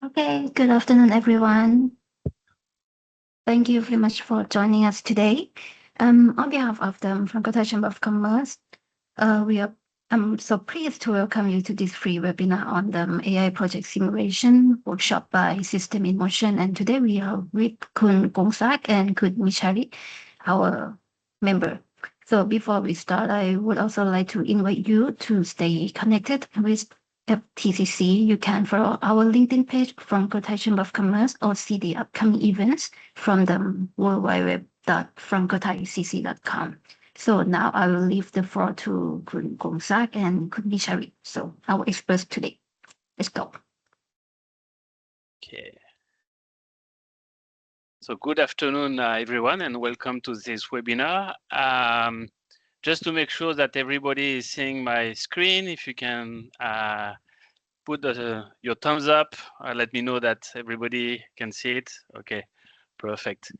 Okay, good afternoon, everyone. Thank you very much for joining us today. On behalf of the Frankfurt Chamber of Commerce, we are I'm so pleased to welcome you to this free webinar on the AI project simulation workshop by System in Motion. And today we are with Kun Gongsak and Kun Mishari, our member. So before we start, I would also like to invite you to stay connected with FTCC. You can follow our LinkedIn page from Frankfurt Chamber of Commerce or see the upcoming events from the worldwideweb.frankfurtcc.com. So now I will leave the floor to Kun Gongsak and Kun Mishari. So our experts today. Let's go. Okay. So good afternoon, everyone, and welcome to this webinar. Just to make sure that everybody is seeing my screen, if you can put your thumbs up, let me know that everybody can see it. Okay, perfect.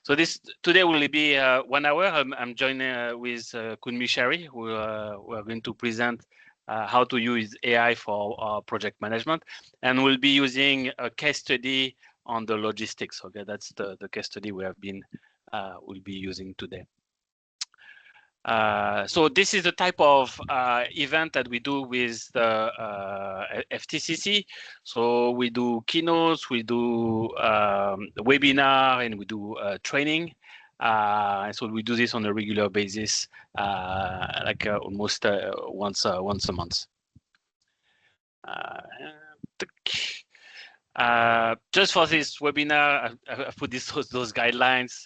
So this today will be 1 hour. I'm joining with Kun Mishari. We are going to present how to use AI for project management, and we'll be using a case study on the logistics. Okay, that's the case study we have been will be using today. So this is the type of event that we do with the FTCC. So we do keynotes, we do webinar, and we do training. And so we do this on a regular basis, almost once a month. Just for this webinar, I put those guidelines.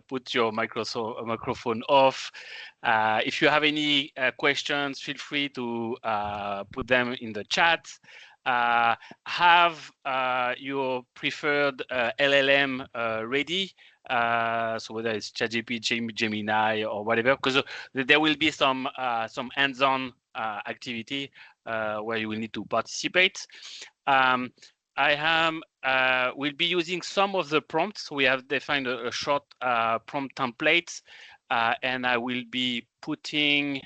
Put your microphone off. If you have any questions, feel free to put them in the chat. Have your preferred LLM ready. So whether it's ChatGPT, Gemini, or whatever, because there will be some hands-on activity where you will need to participate. We'll be using some of the prompts. We have defined a short prompt template, and I will be putting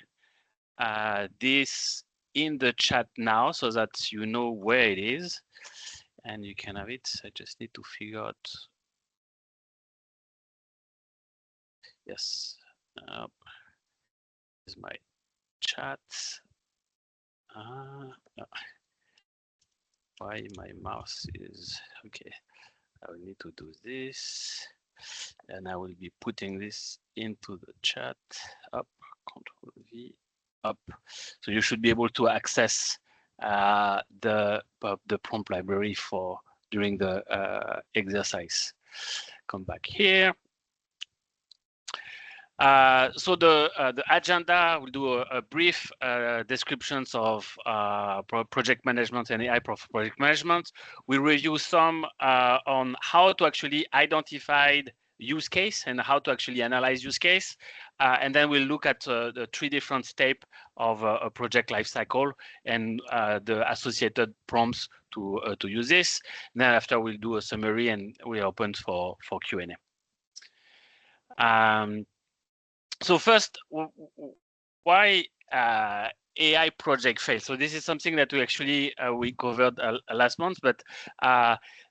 this in the chat now so that you know where it is, and you can have it. I just need to figure out. Yes, here's my chat. Why my mouse is okay. I will need to do this, and I will be putting this into the chat. Up, Control V, up. So you should be able to access the prompt library for during the exercise. Come back here. So the agenda will do a brief descriptions of project management and AI project management. We review some on how to actually identify use case and how to actually analyze use case. And then we'll look at the 3 different steps of a project lifecycle and the associated prompts to use this. And then after we'll do a summary and we're open for Q&A. So first, why AI project fail? So this is something that we actually we covered last month, but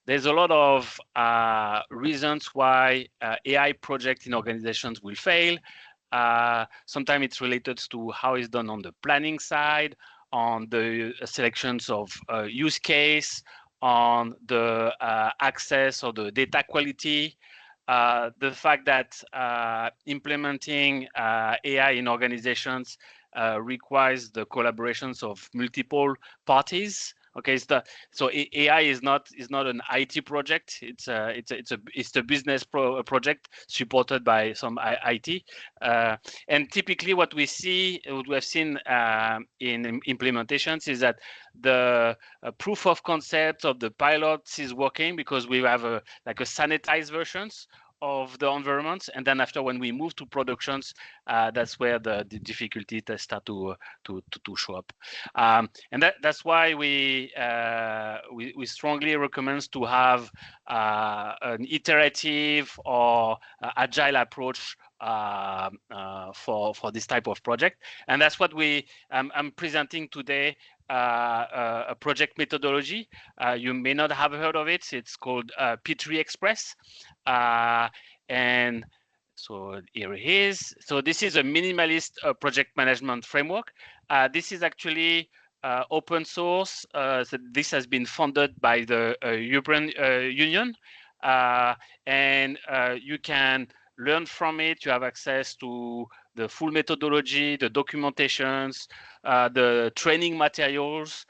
there's a lot of reasons why AI project in organizations will fail. Sometimes it's related to how it's done on the planning side, on the selections of use case, on the access or the data quality. The fact that implementing AI in organizations requires the collaborations of multiple parties. Okay, so AI is not an IT project. It's a business project supported by some IT. And typically, what we have seen in implementations is that the proof of concept of the pilots is working because we have a sanitized versions of the environment, and then after when we move to productions, that's where the difficulty start to show up, and that's why we strongly recommend to have an iterative or agile approach for this type of project, and that's what I'm presenting today a project methodology. You may not have heard of it. It's called P3 Express. And so here it is. So this is a minimalist project management framework. This is actually open source. So this has been funded by the European Union. And you can learn from it. You have access to the full methodology, the documentations, the training materials.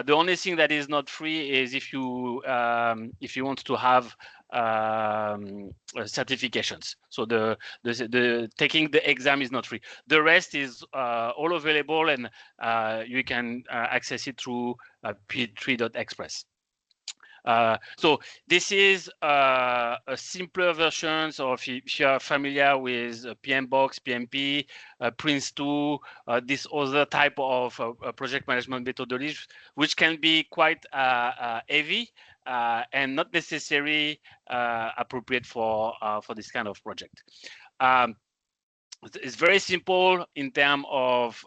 The only thing that is not free is if you want to have certifications. So the taking the exam is not free. The rest is all available, and you can access it through p3.express. So this is a simpler version. So if you are familiar with PMBOK, PMP, Prince2, this other type of project management methodologies, which can be quite heavy and not necessarily appropriate for this kind of project. It's very simple in terms of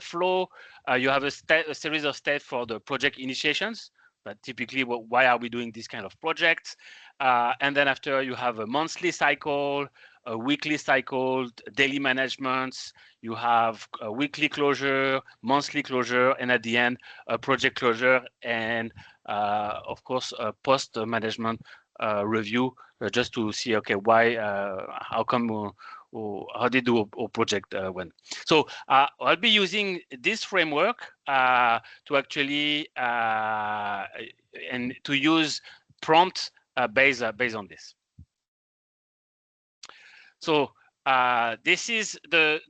flow. You have a series of steps for the project initiations. But typically, why are we doing this kind of projects? And then after, you have a monthly cycle, a weekly cycle, daily management. You have a weekly closure, monthly closure, and at the end, a project closure, and of course, a post-management review, just to see, okay, why, how come, how did our project went. So I'll be using this framework to actually and to use prompt based on this. So this is the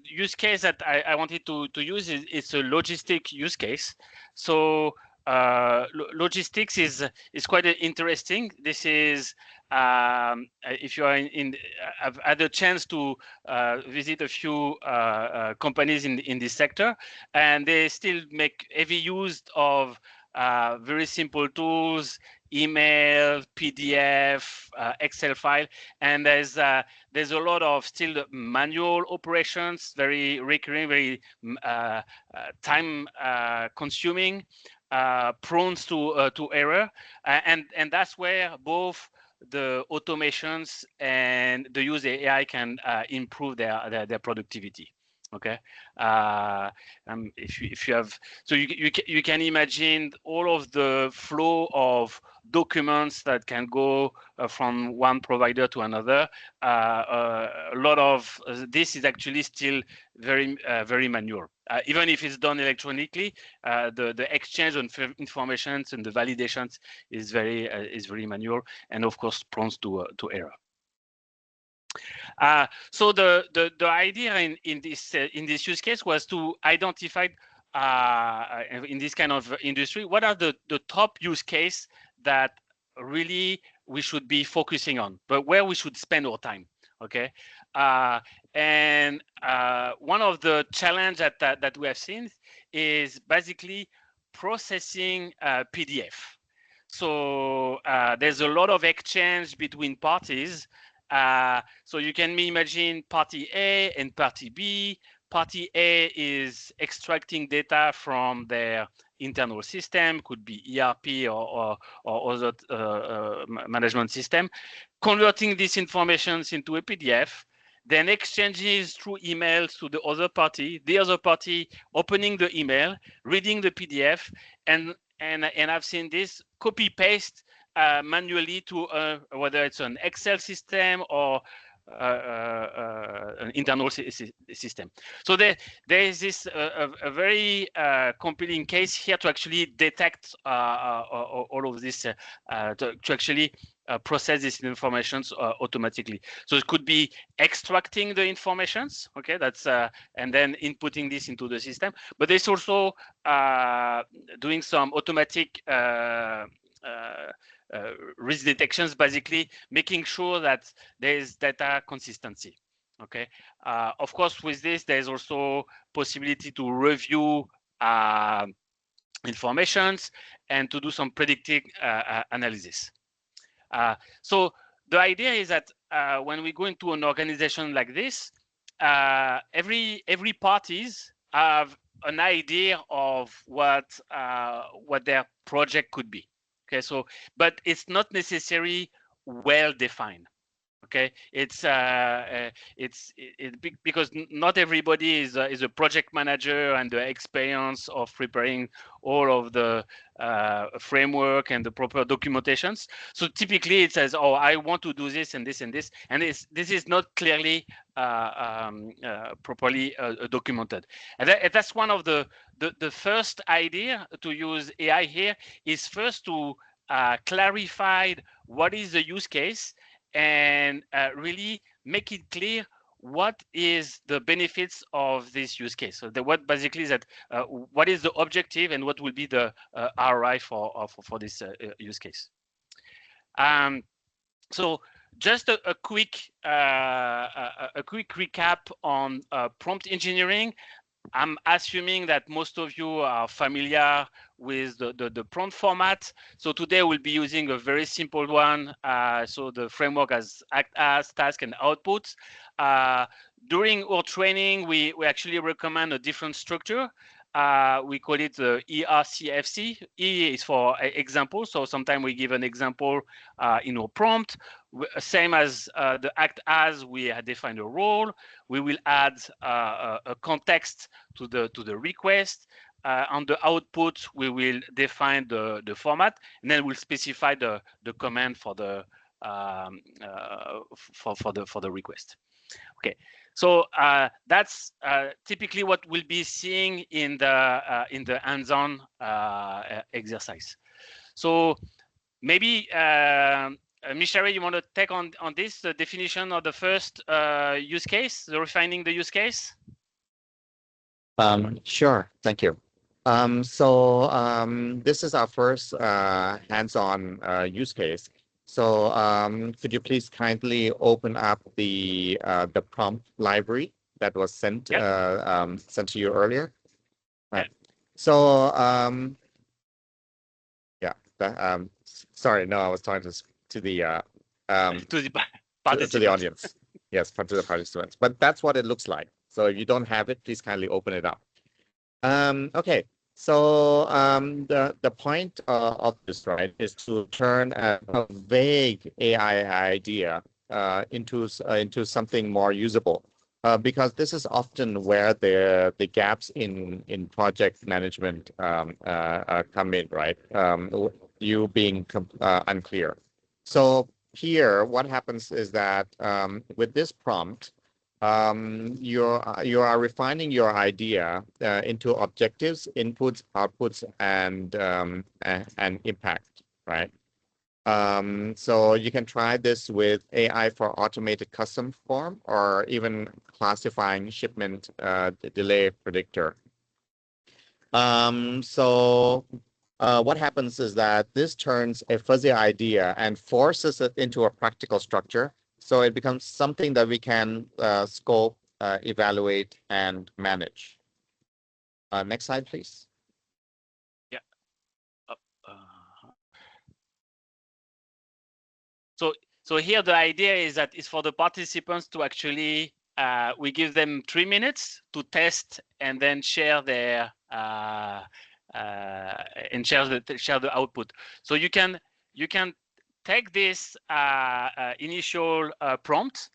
use case that I wanted to use. It's a logistic use case. So logistics is quite interesting. This is if you are I've had a chance to visit a few companies in this sector, and they still make heavy use of very simple tools, email, PDF, Excel file, and there's a lot of still manual operations, very recurring, very time consuming, prone to error, and that's where both the automations and the use of AI can improve their productivity. Okay, if you have, so you can imagine all of the flow of documents that can go from one provider to another. A lot of this is actually still very manual. Even if it's done electronically, the exchange of information and the validations is very manual, and of course prone to error. So the idea in this use case was to identify in this kind of industry, what are the top use case that really we should be focusing on, but where we should spend our time. Okay, and one of the challenge that we have seen is basically processing PDF. So there's a lot of exchange between parties. So you can imagine party A and party B. Party A is extracting data from their internal system, could be ERP or other management system, converting these informations into a PDF, then exchanges through emails to the other party opening the email, reading the PDF, and I've seen this copy paste manually to whether it's an Excel system or an internal system. So there is this a very compelling case here to actually detect all of this, to actually process these informations automatically. So it could be extracting the informations, okay, that's and then inputting this into the system. But there's also doing some automatic risk detections, basically making sure that there is data consistency. Okay. Of course, with this, there's also possibility to review informations and to do some predictive analysis. So the idea is that when we go into an organization like this, every parties have an idea of what their project could be. Okay, so but it's not necessarily well defined. Okay, because not everybody is a project manager and the experience of preparing all of the framework and the proper documentations. So typically it says, oh, I want to do this and this and this, and this is not clearly properly documented. And that's one of the first idea to use AI here is first to clarify what is the use case and really make it clear what is the benefits of this use case. So what basically is that what is the objective and what will be the ROI for this use case. So just a quick recap on prompt engineering. I'm assuming that most of you are familiar with the prompt format. So today we'll be using a very simple one. So the framework has act as, task, and output. During our training, we actually recommend a different structure. We call it the ERCFC. E is for example. So sometimes we give an example in our prompt. Same as the act as, we had defined a role. We will add a context to the request. On the output, we will define the format, and then we'll specify the command for the for the request. Okay, so that's typically what we'll be seeing in the hands-on exercise. So maybe Michelle, you want to take on this, the definition of the first use case, the refining the use case? Sure, thank you. This is our first hands-on use case. So could you please kindly open up the prompt library that was sent sent to you earlier? Right. So sorry, no, I was talking to the to the audience. Yes, to the participants. But that's what it looks like. So if you don't have it, please kindly open it up. Okay. So the point of this, right, is to turn a vague AI idea into something more usable, because this is often where the gaps in project management come in, right? You being unclear. So here, what happens is that with this prompt, you are refining your idea into objectives, inputs, outputs, and impact, right? So you can try this with AI for automated custom form or even classifying shipment delay predictor. What happens is that this turns a fuzzy idea and forces it into a practical structure. So it becomes something that we can scope, evaluate, and manage. Next slide, please. Yeah. So here the idea is that it's for the participants to actually we give them 3 minutes to test and then share their and share the output. So you can take this initial prompt,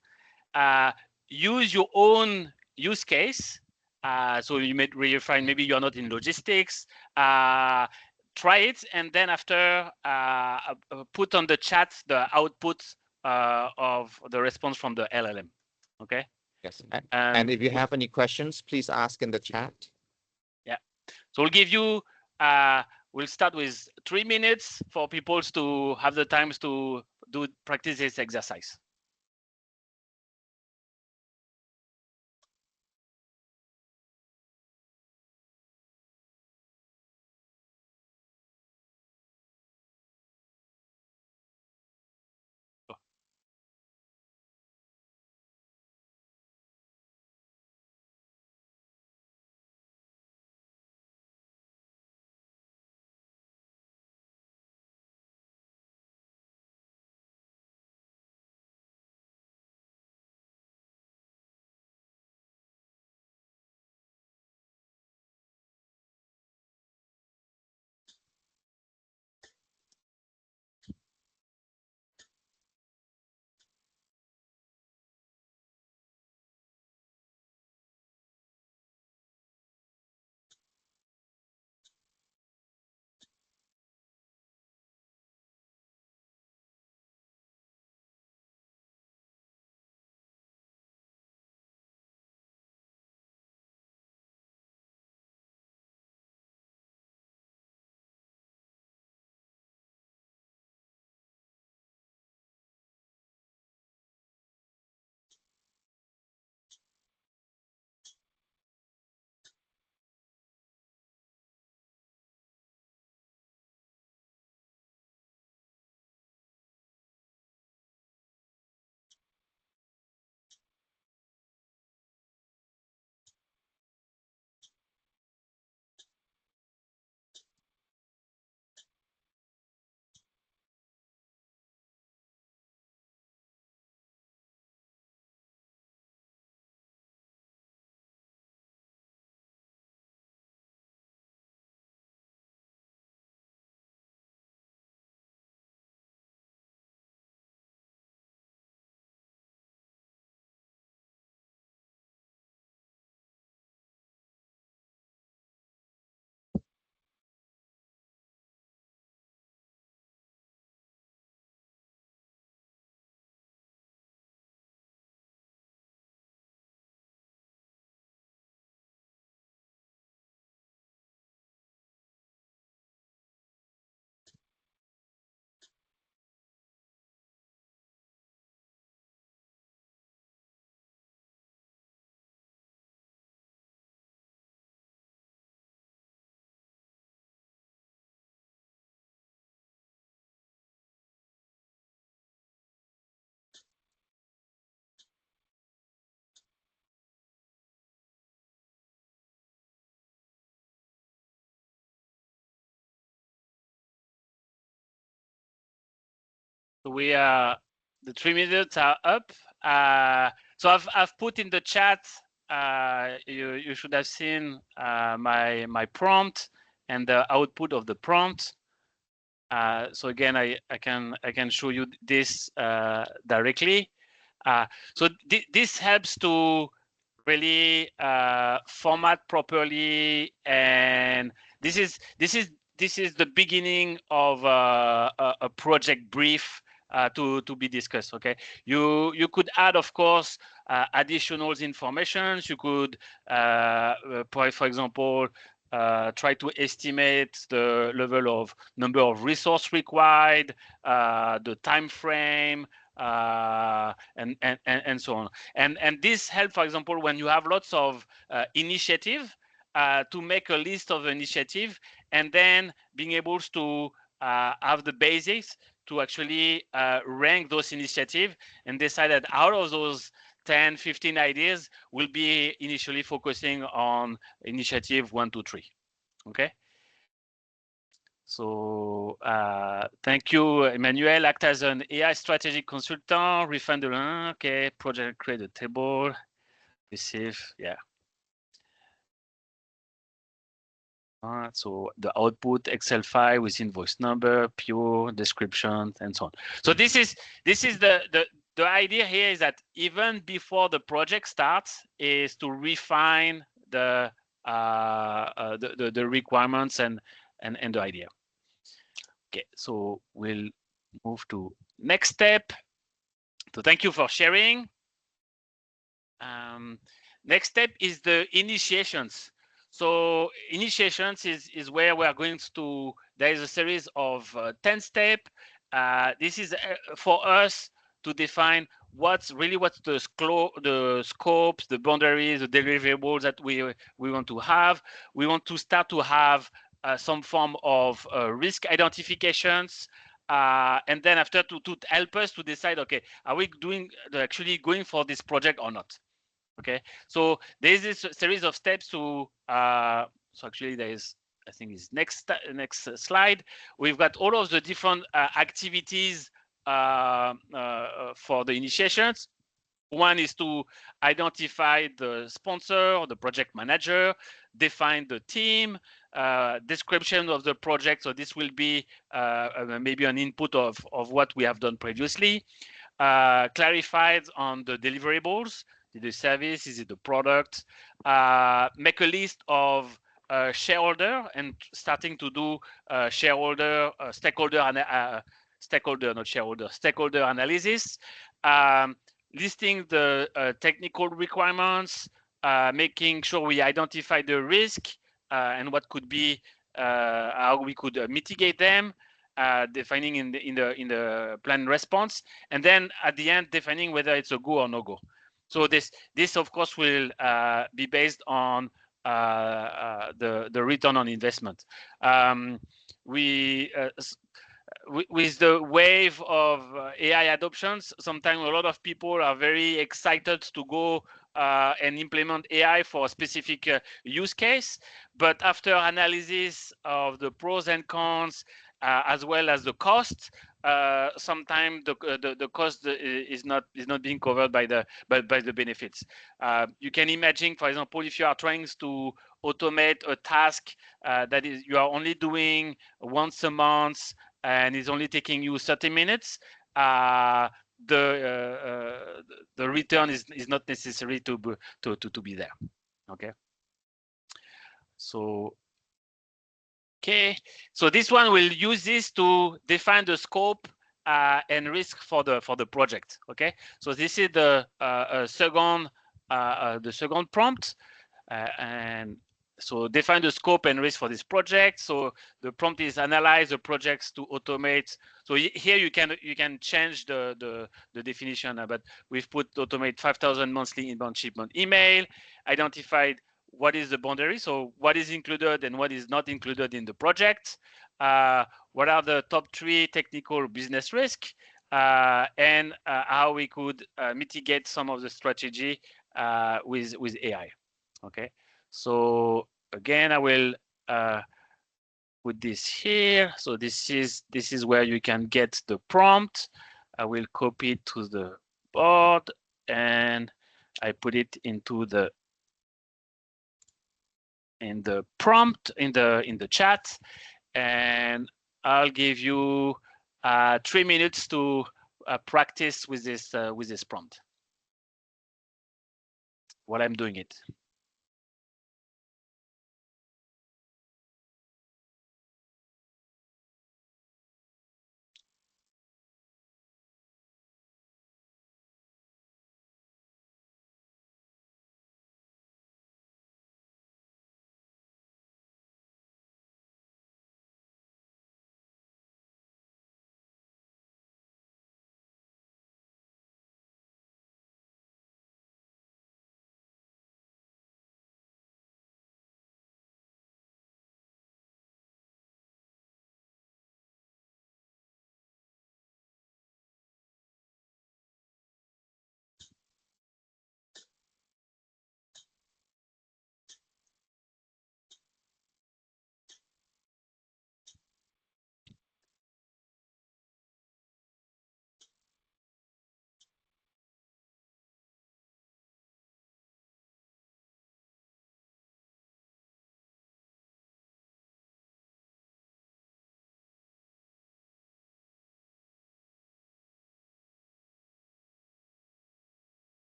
use your own use case. So you may refine, maybe you're not in logistics. Try it, and then after put on the chat the output of the response from the LLM. Okay. Yes. And if you have any questions, please ask in the chat. Yeah. So we'll give you. We'll start with 3 minutes for people to have the times to practice this exercise. So we are, the 3 minutes are up. So I've put in the chat, you should have seen my prompt and the output of the prompt. So again, I can show you this directly. So this helps to really format properly, and this is the beginning of a project brief to be discussed. Okay, you could add, of course, additional information. You could, for example, try to estimate the level of number of resource required, the time frame, and so on. And this helps, for example, when you have lots of initiative, to make a list of initiative, and then being able to have the basics to actually rank those initiatives and decide that out of those 10, 15 ideas, will be initially focusing on initiative 1, 2, 3. Okay. So thank you, Emmanuel. Act as an AI strategic consultant, refine the okay, project, create a table, receive, yeah. So the output Excel file with invoice number, pure description, and so on. So this is the idea here is that even before the project starts, is to refine the requirements and the idea. Okay, so we'll move to next step. So thank you for sharing. Next step is the initiations. So initiations is where we are going to, there is a series of 10 steps. This is for us to define what's the scopes, the boundaries, the deliverables that we want to have. We want to start to have some form of risk identifications. And then after to help us to decide, okay, are we actually going for this project or not? Okay, so there is this series of steps to, so actually there is, I think is next slide. We've got all of the different activities for the initiations. One is to identify the sponsor or the project manager, define the team, description of the project. So this will be maybe an input of what we have done previously. Clarified on the deliverables. Is it the service? Is it the product? Make a list of shareholder and starting to do stakeholder analysis. Listing the technical requirements, making sure we identify the risk and what could be, how we could mitigate them. Defining in the plan response, and then at the end defining whether it's a go or no go. So this of course will be based on the return on investment. With the wave of AI adoptions, sometimes a lot of people are very excited to go and implement AI for a specific use case, but after analysis of the pros and cons, as well as the cost, sometimes the cost is not being covered by the benefits. You can imagine, for example, if you are trying to automate a task that is you are only doing once a month and is only taking you 30 minutes, the return is not necessary to be there. Okay. So okay, so this one will use this to define the scope and risk for the project. Okay, so this is the second prompt, and so define the scope and risk for this project. So the prompt is analyze the projects to automate. So here you can change the definition, but we've put automate 5,000 monthly inbound shipment email, identified what is the boundary, so what is included and what is not included in the project, what are the top 3 technical business risk, and how we could mitigate some of the strategy with AI. Okay, so again, I will put this here. So this is where you can get the prompt. I will copy it to the board and I put it into the prompt in the chat, and I'll give you 3 minutes to practice with this prompt while I'm doing it.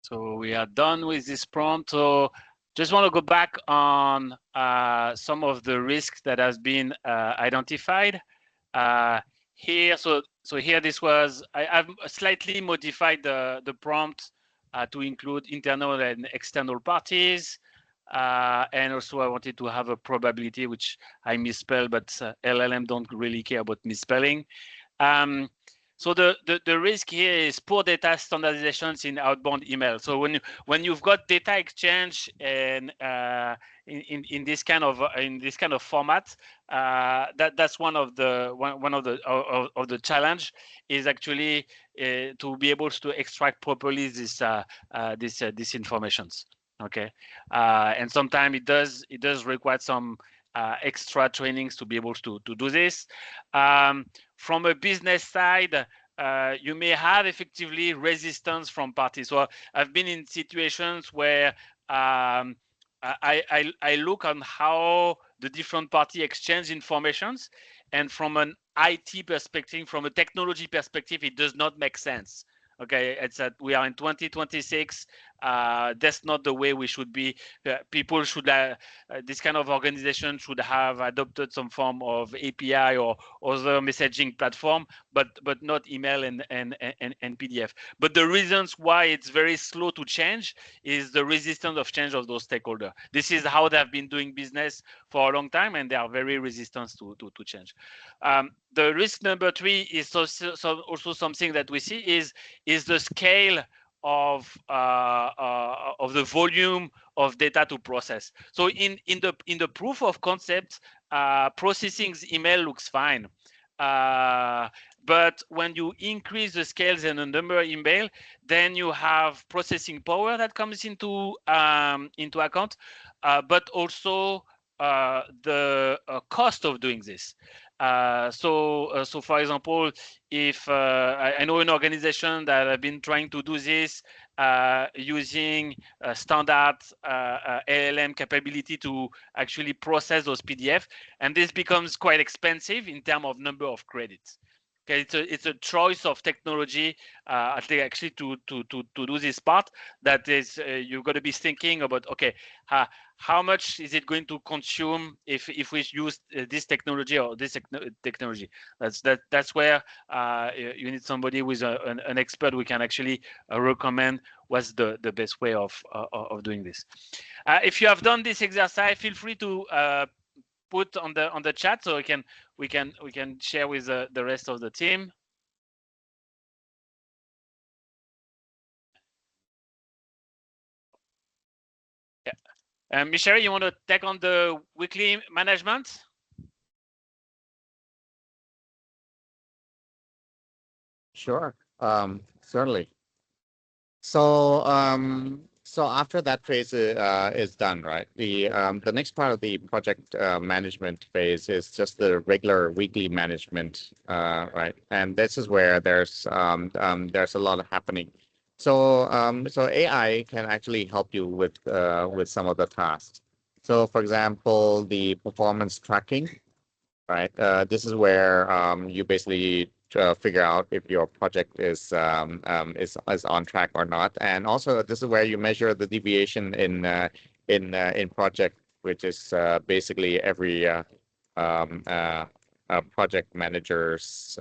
So we are done with this prompt. So just want to go back on some of the risks that has been identified here. So here this was, I've slightly modified the prompt to include internal and external parties. And also I wanted to have a probability, which I misspelled, but LLM don't really care about misspelling. So the risk here is poor data standardizations in outbound email. So when you've got data exchange and in this kind of format, that's one of the challenge is actually to be able to extract properly this informations. Okay, and sometimes it does require some extra trainings to be able to do this. From a business side, you may have effectively resistance from parties. So I've been in situations where I look on how the different party exchange informations, and from an IT perspective, from a technology perspective, it does not make sense. Okay, it's that we are in 2026. That's not the way we should be. People should, this kind of organization should have adopted some form of API or other messaging platform, but not email and PDF. But the reasons why it's very slow to change is the resistance of change of those stakeholders. This is how they've been doing business for a long time, and they are very resistant to change. The risk number 3 is also something that we see is the scale of the volume of data to process. So in the proof of concept, processing email looks fine. But when you increase the scales and the number of email, then you have processing power that comes into account, but also the cost of doing this. So for example, if I know an organization that have been trying to do this using standard LLM capability to actually process those PDF, and this becomes quite expensive in terms of number of credits. Okay, it's a choice of technology. I think actually to do this part, that is you've got to be thinking about, okay, how much is it going to consume if we use this technology or this technology? That's where you need somebody with an expert who can actually recommend what's the best way of doing this. If you have done this exercise, feel free to put on the chat so we can share with the rest of the team. Yeah. Michelle, you want to take on the weekly management? Sure. Certainly. So so after that phase is done, right? The next part of the project management phase is just the regular weekly management, right? And this is where there's a lot happening. So so AI can actually help you with some of the tasks. So for example, the performance tracking, right? This is where you basically figure out if your project is on track or not, and also this is where you measure the deviation in project, which is basically every project manager's.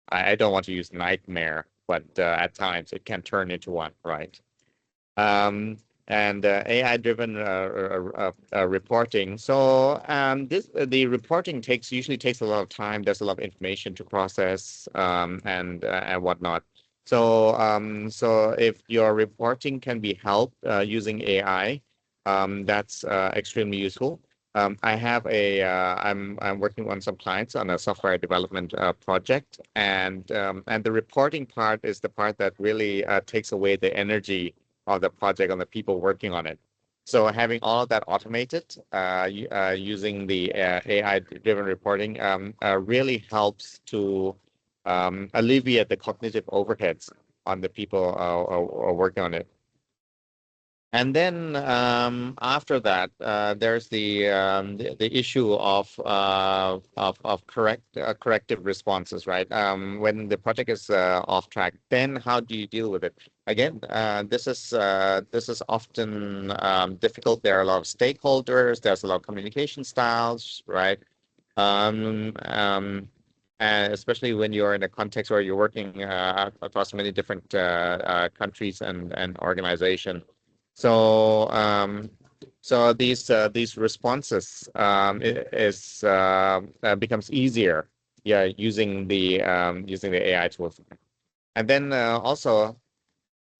I don't want to use nightmare, but at times it can turn into one, right? And AI-driven reporting. So the reporting usually takes a lot of time. There's a lot of information to process and whatnot. So so if your reporting can be helped using AI, that's extremely useful. I have I'm working on some clients on a software development project, and the reporting part is the part that really takes away the energy of the project and the people working on it. So having all of that automated using the AI-driven reporting really helps to alleviate the cognitive overheads on the people working on it. And then after that, there's the issue of corrective responses, right? When the project is off track, then how do you deal with it? Again, this is often difficult. There are a lot of stakeholders. There's a lot of communication styles, right? And especially when you're in a context where you're working across many different countries and organizations. So so these responses becomes easier, yeah, using the AI tools, and then also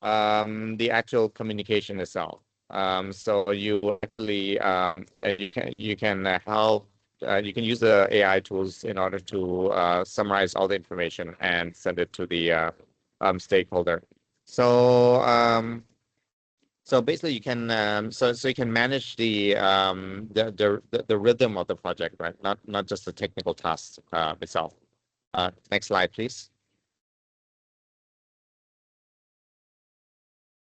the actual communication itself. So you actually you can help. You can use the AI tools in order to summarize all the information and send it to the stakeholder. So so basically, you can so you can manage the rhythm of the project, right? Not just the technical tasks itself. Next slide, please.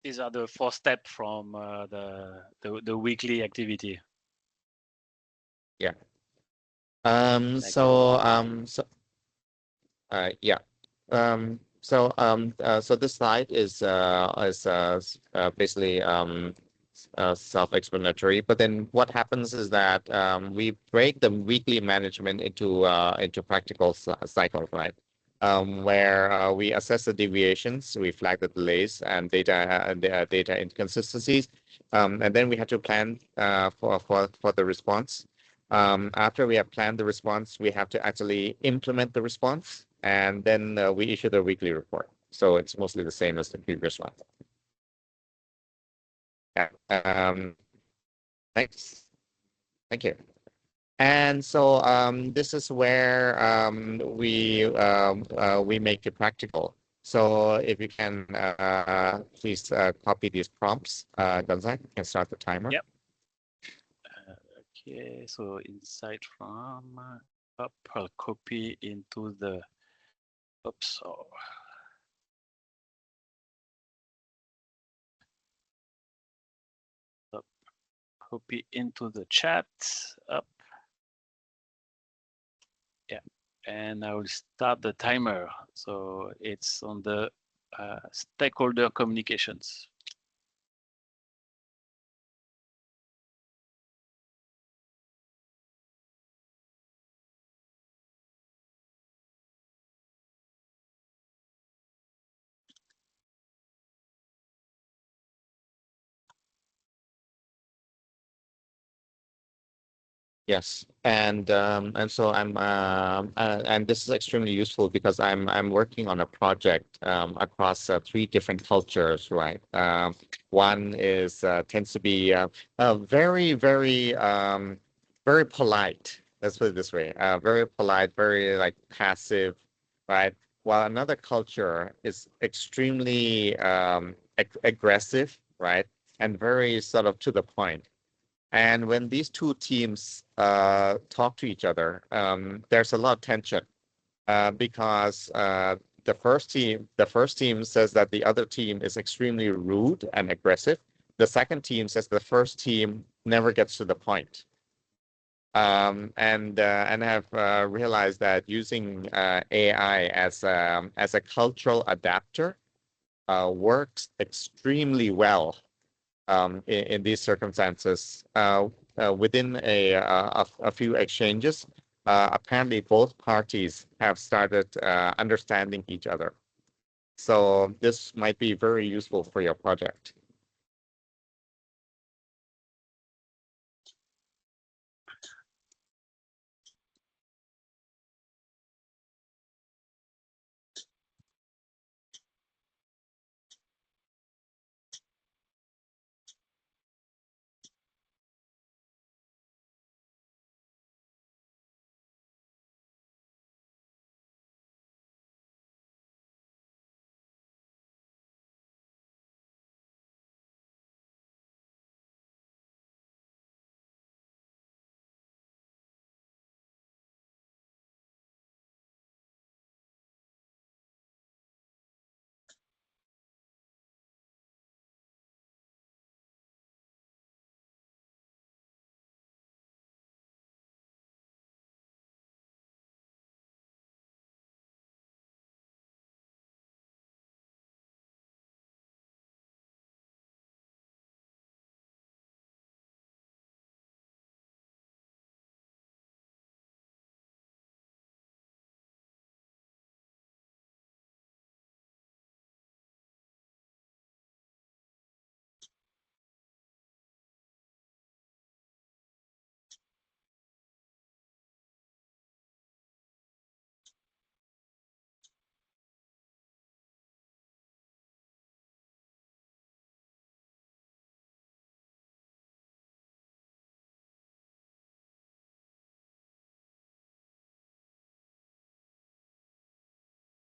These are the 4 steps from the weekly activity. Yeah. Yeah. So so this slide is basically self-explanatory. But then what happens is that we break the weekly management into practical cycles, right? Where we assess the deviations, we flag the delays and data inconsistencies, and then we have to plan for the response. After we have planned the response, we have to actually implement the response, and then we issue the weekly report. So it's mostly the same as the previous one. Yeah. Thanks. Thank you. And so this is where we make it practical. So if you can please copy these prompts, Gonzag, you can start the timer. Yep. Okay, so inside from up, I'll copy into the oops. Oh. Up, copy into the chat up. Yeah, and I will start the timer. So it's on the stakeholder communications. Yes, and so and this is extremely useful because I'm working on a project across 3 different cultures, right? One is tends to be very very polite. Let's put it this way, very polite, very like passive, right? While another culture is extremely aggressive, right, and very sort of to the point. And when these 2 teams talk to each other, there's a lot of tension because the first team says that the other team is extremely rude and aggressive. The second team says the first team never gets to the point. And have realized that using AI as a cultural adapter works extremely well in these circumstances. Within a few exchanges, apparently both parties have started understanding each other. So this might be very useful for your project.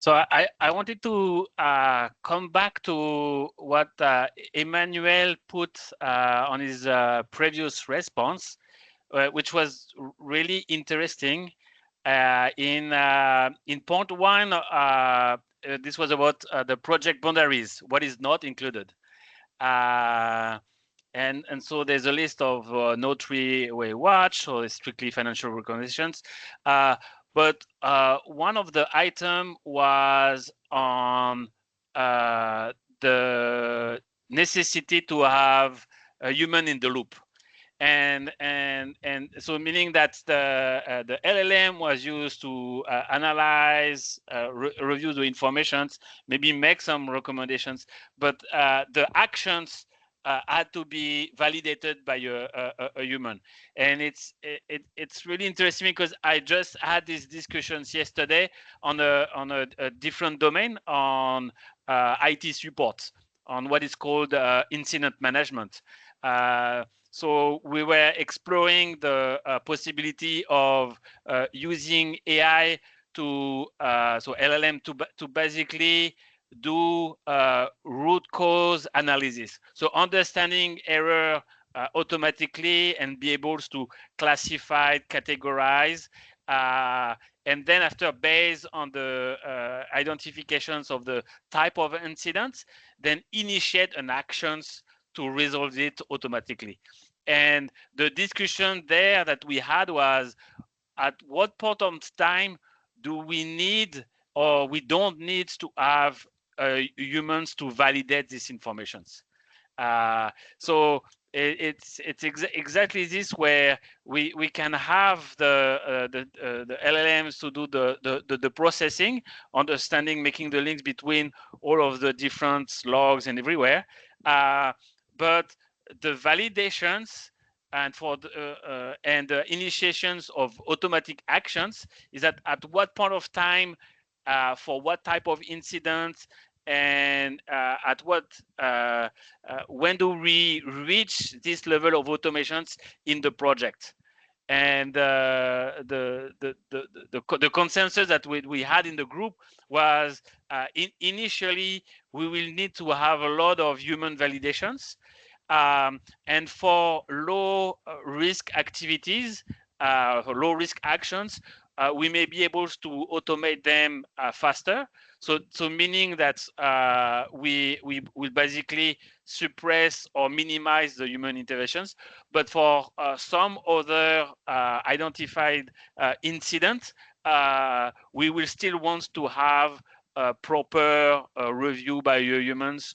So I wanted to come back to what Emmanuel put on his previous response, which was really interesting. In point 1, this was about the project boundaries, what is not included. And so there's a list of no 3-way watch or strictly financial recommendations. But one of the item was on the necessity to have a human in the loop. And so meaning that the LLM was used to analyze, review the informations, maybe make some recommendations, but the actions had to be validated by a human. And it's really interesting because I just had these discussions yesterday on a different domain, on IT support, on what is called incident management. So we were exploring the possibility of using AI to so LLM to basically do root cause analysis. So understanding error automatically and be able to classify, categorize, and then after, based on the identifications of the type of incidents, then initiate an actions to resolve it automatically. And the discussion there that we had was, at what point of time do we need or we don't need to have humans to validate these informations? So it's exactly this, where we can have the LLMs to do the processing, understanding, making the links between all of the different logs and everywhere. But the validations and for the initiations of automatic actions is that at what point of time, for what type of incident, and at what when do we reach this level of automations in the project? And the consensus that we had in the group was initially we will need to have a lot of human validations, and for low risk activities, low risk actions, we may be able to automate them faster. So meaning that we will basically suppress or minimize the human interventions. But for some other identified incidents, we will still want to have a proper review by humans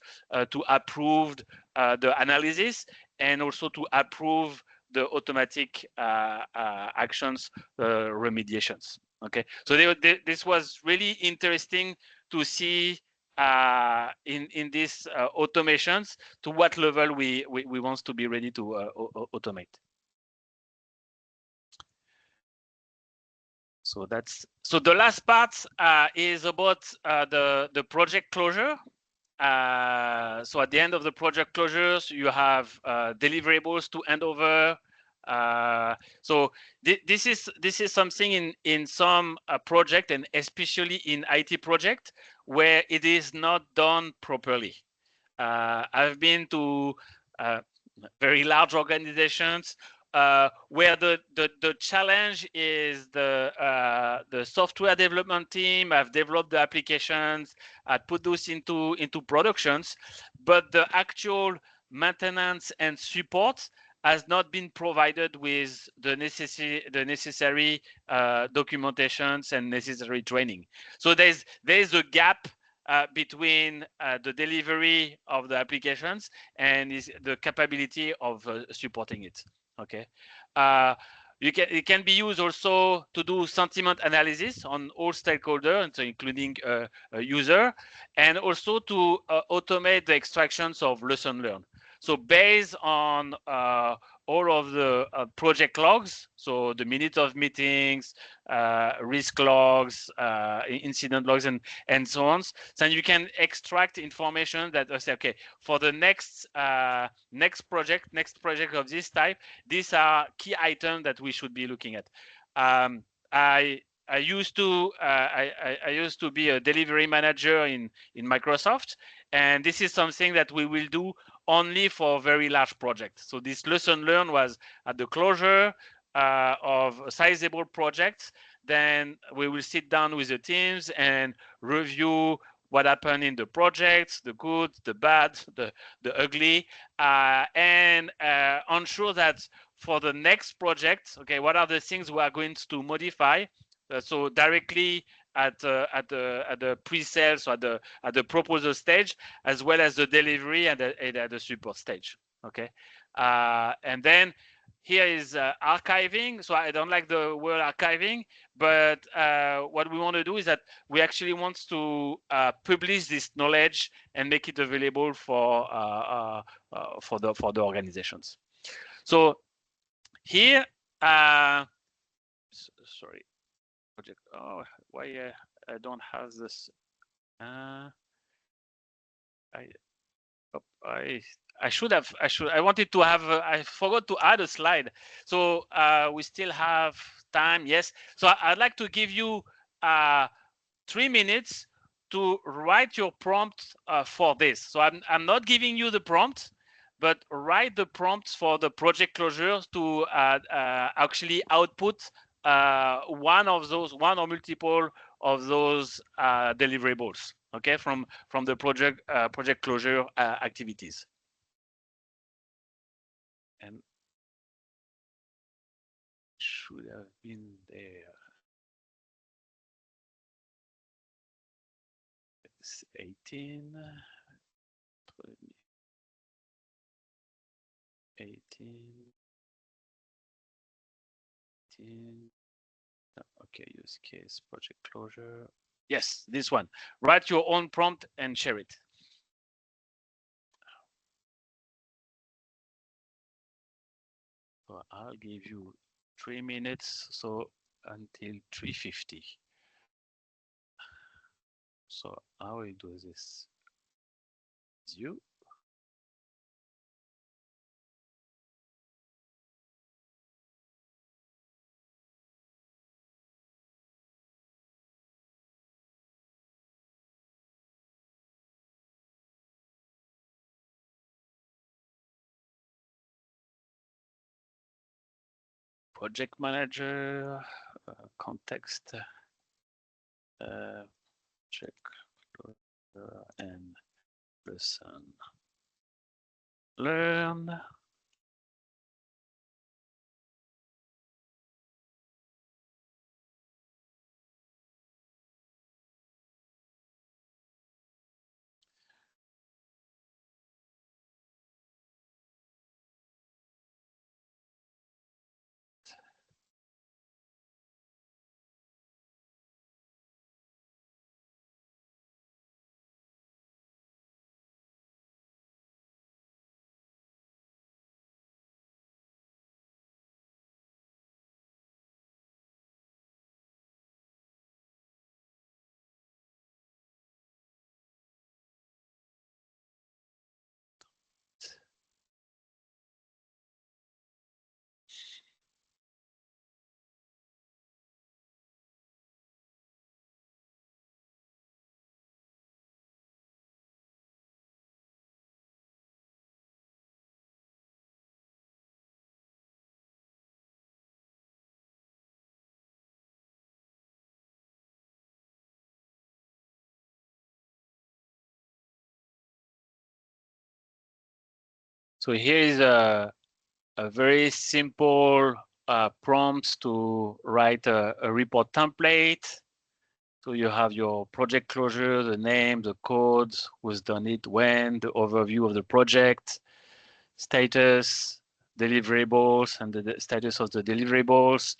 to approve the analysis, and also to approve the automatic actions, remediations. Okay, so this was really interesting to see in these automations to what level we want to be ready to automate. So the last part is about the project closure. So at the end of the project closures, you have deliverables to hand over. So this is something in some project, and especially in IT project, where it is not done properly. I've been to very large organizations where the challenge is the software development team have developed the applications, put those into productions, but the actual maintenance and support has not been provided with the necessary documentations and necessary training. So there's a gap between the delivery of the applications and the capability of supporting it. Okay, it can be used also to do sentiment analysis on all stakeholders, and so including a user, and also to automate the extractions of lesson learned. So based on all of the project logs, so the minutes of meetings, risk logs, incident logs, and so on, then you can extract information that say, okay, for the next project of this type, these are key items that we should be looking at. I used to be a delivery manager in Microsoft, and this is something that we will do only for very large projects. So this lesson learned was at the closure of sizable projects. Then we will sit down with the teams and review what happened in the projects, the good, the bad, the ugly, and ensure that for the next project, okay, what are the things we are going to modify? So directly at the pre-sales, so at the proposal stage, as well as the delivery and at the support stage. Okay, and then here is archiving. So I don't like the word archiving, but what we want to do is that we actually want to publish this knowledge and make it available for the organizations. So here, sorry, project. Oh, why I don't have this? I wanted to have. I forgot to add a slide. So we still have time. Yes. So I'd like to give you 3 minutes to write your prompt for this. So I'm not giving you the prompt, but write the prompts for the project closure to actually output one or multiple of those deliverables. Okay, from the project closure activities. And should have been there. It's 18. 18. Okay, use case, project closure. Yes, this one. Write your own prompt and share it. So I'll give you 3 minutes, so until 3:50. So how we do this? You. Project manager, context, check, and lesson learn. So here is a very simple prompt to write a report template. So you have your project closure, the name, the codes, who's done it, when, the overview of the project, status, deliverables, and the status of the deliverables,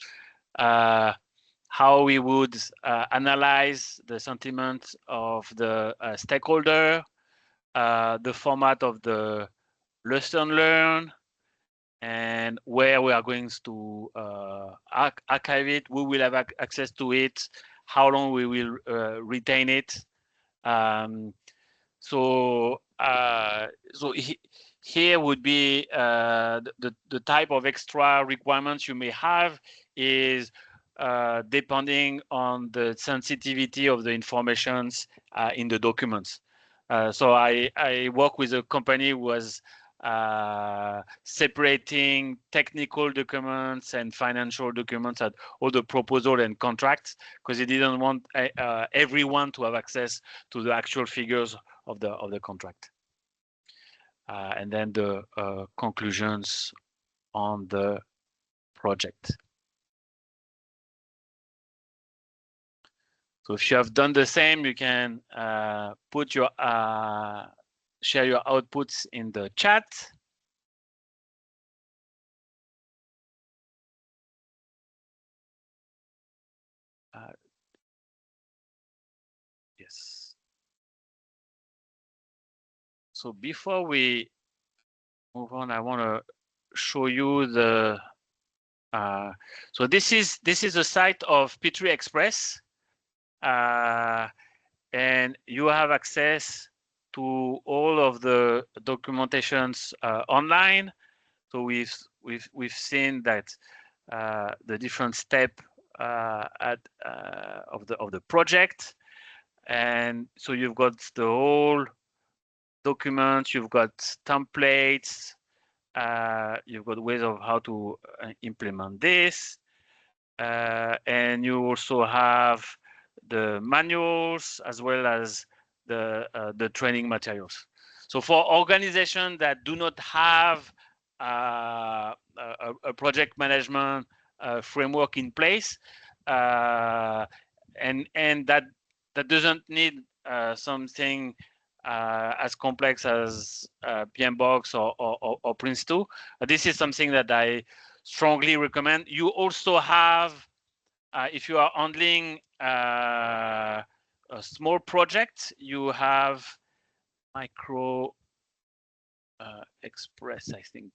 how we would analyze the sentiment of the stakeholder, the format of the lesson learned, and where we are going to archive it, we will have access to it, how long we will retain it. So here would be the type of extra requirements you may have is depending on the sensitivity of the informations in the documents. So I work with a company who was separating technical documents and financial documents at all the proposal and contracts, because he didn't want everyone to have access to the actual figures of the contract. And then the conclusions on the project. So if you have done the same, you can put your share your outputs in the chat. Yes. So before we move on, I want to show you the. So this is a site of P3 Express, and you have access to all of the documentations online. So we've seen that the different step of the project, and so you've got the whole document, you've got templates, you've got ways of how to implement this, and you also have the manuals as well as the training materials. So for organizations that do not have a project management framework in place, and that doesn't need something as complex as PMBOK or Prince2, this is something that I strongly recommend. You also have, if you are handling a small project, you have Micro Express, I think.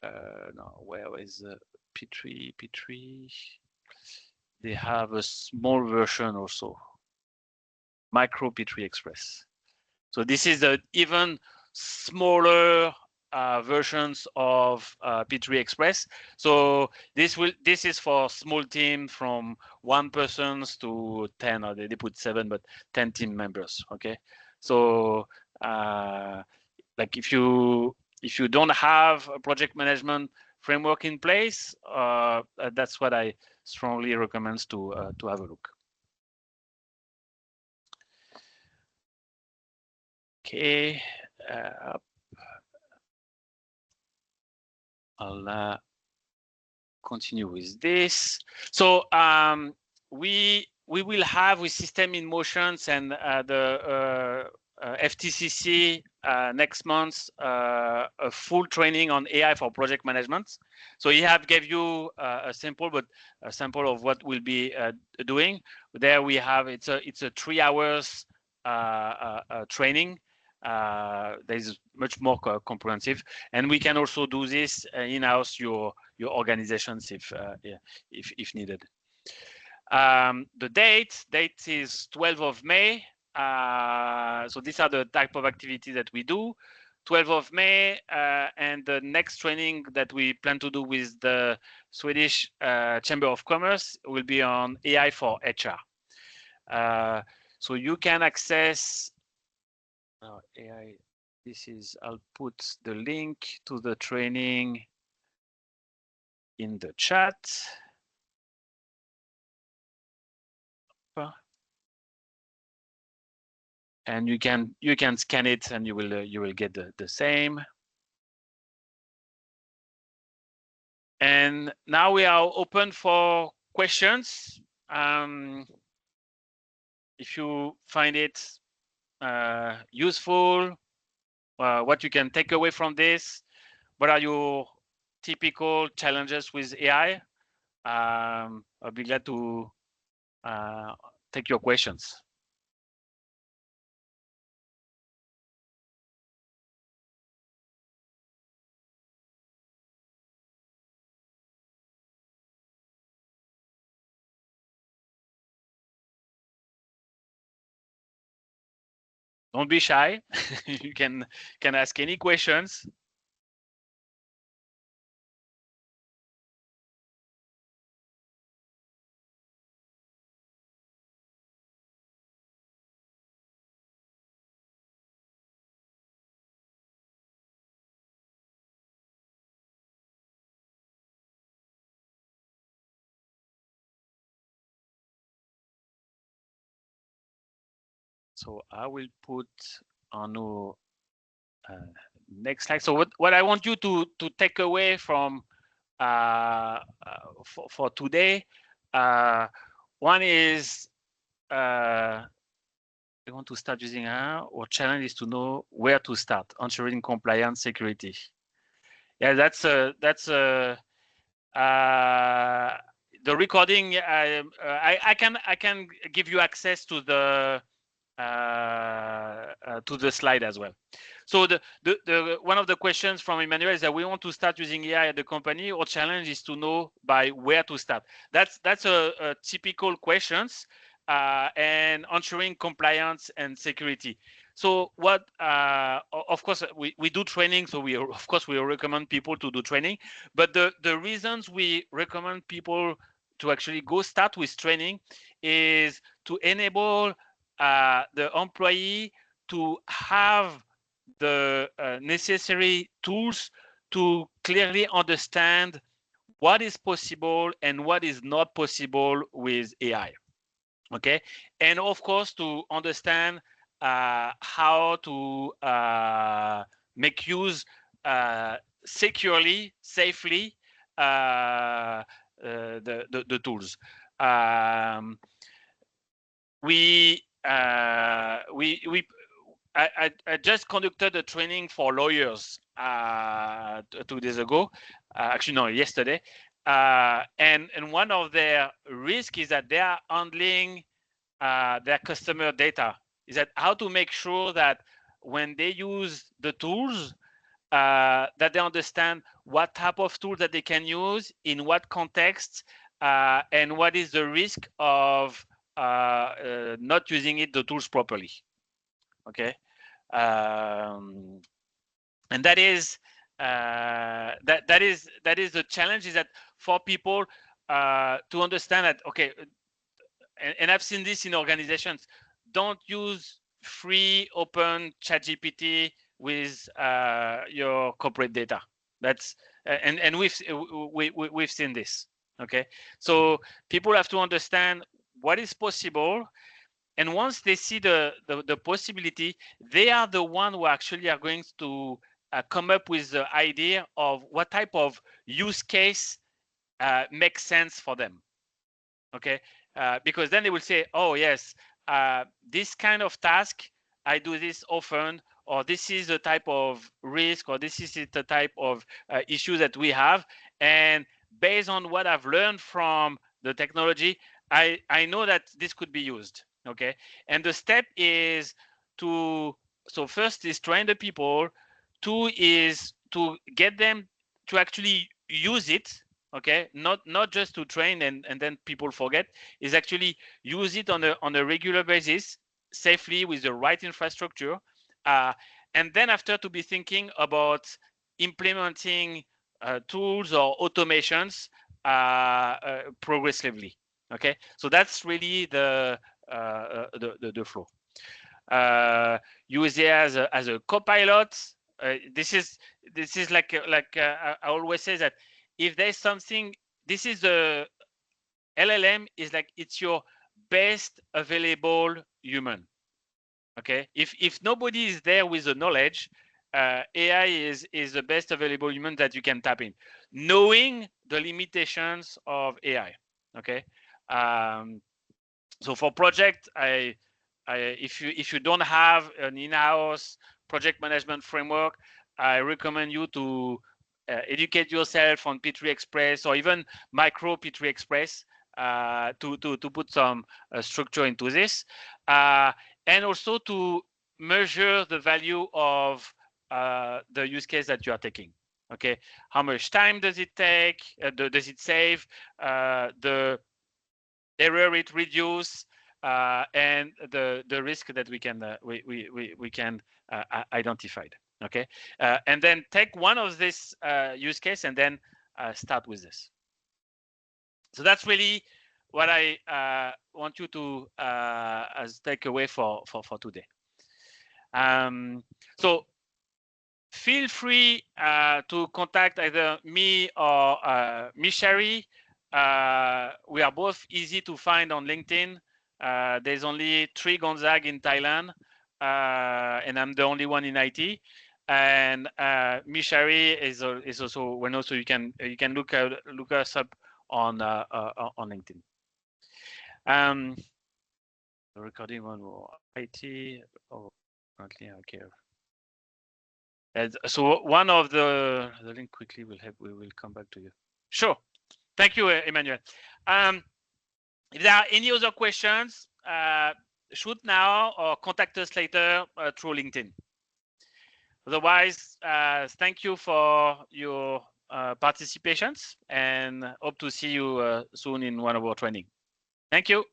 No, where is P3? P3. They have a small version also, Micro P3 Express. So this is the even smaller versions of P3 Express. So this is for small team from 1 person to 10, or they put 7, but 10 team members. Okay, so like if you don't have a project management framework in place, that's what I strongly recommend to have a look. Okay. I'll continue with this. So we will have with System in Motions and the FTCC next month a full training on AI for project management. So he have gave you a sample of what we'll be doing. There we have it's a 3 hours training. There's much more comprehensive, and we can also do this in-house your organizations if needed. The date is 12th of May. So these are the type of activities that we do. 12th of May, and the next training that we plan to do with the Swedish Chamber of Commerce will be on AI for HR. So you can access AI. I'll put the link to the training in the chat. And you can scan it, and you will get the same. And now we are open for questions. If you find it useful, what you can take away from this, what are your typical challenges with AI? I'll be glad to take your questions. Don't be shy. You can ask any questions. So I will put on our next slide. So what I want you to take away from for today, one is start using AI. Our challenge is to know where to start, ensuring compliance, security. Yeah, that's the recording. I can give you access to the slide as well. So the one of the questions from Emmanuel is that we want to start using AI at the company. Our challenge is to know by where to start. That's a typical questions and ensuring compliance and security. So what of course we do training, so we of course we recommend people to do training, but the reasons we recommend people to actually go start with training is to enable the employee to have the necessary tools to clearly understand what is possible and what is not possible with AI. Okay, and of course to understand how to make use securely, safely the tools. I just conducted a training for lawyers 2 days ago, actually no, yesterday, and one of their risks is that they are handling their customer data. Is that how to make sure that when they use the tools, that they understand what type of tools that they can use, in what context, and what is the risk of not using the tools properly. Okay, and that is that is the challenge, is that for people to understand that, okay, and I've seen this in organizations, don't use free open ChatGPT with your corporate data. That's and we've seen this. Okay, so people have to understand what is possible, and once they see the possibility, they are the one who actually are going to come up with the idea of what type of use case makes sense for them. Okay, because then they will say, oh yes, this kind of task, I do this often, or this is the type of risk, or this is the type of issue that we have, and based on what I've learned from the technology, I know that this could be used. Okay, and the step is to, so first is train the people, 2 is to get them to actually use it. Okay, not just to train and then people forget, is actually use it on a regular basis, safely, with the right infrastructure, and then after to be thinking about implementing tools or automations progressively. Okay, so that's really the flow. Use it as a co-pilot. This is like I always say that if there's something, this is the LLM is like, it's your best available human. Okay, if nobody is there with the knowledge, AI is the best available human that you can tap in, knowing the limitations of AI. Okay, so for project, if you don't have an in-house project management framework, I recommend you to educate yourself on P3 Express or even micro P3 Express to put some structure into this, and also to measure the value of the use case that you are taking. Okay, how much time does it take? Does it save? The error rate reduce, and the risk that we can identify. Okay, and then take one of this use case and then start with this. So that's really what I want you to as takeaway for today. So feel free to contact either me or Mishari. We are both easy to find on LinkedIn. There's only 3 Gonzag in Thailand, and I'm the only one in IT. And Mishari is also well-known, so you can look us up on LinkedIn. The recording one more IT. Oh, currently okay. And so one of the link quickly will help. We will come back to you. Sure. Thank you, Emmanuel. If there are any other questions, shoot now or contact us later through LinkedIn. Otherwise, thank you for your participations and hope to see you soon in one of our training. Thank you.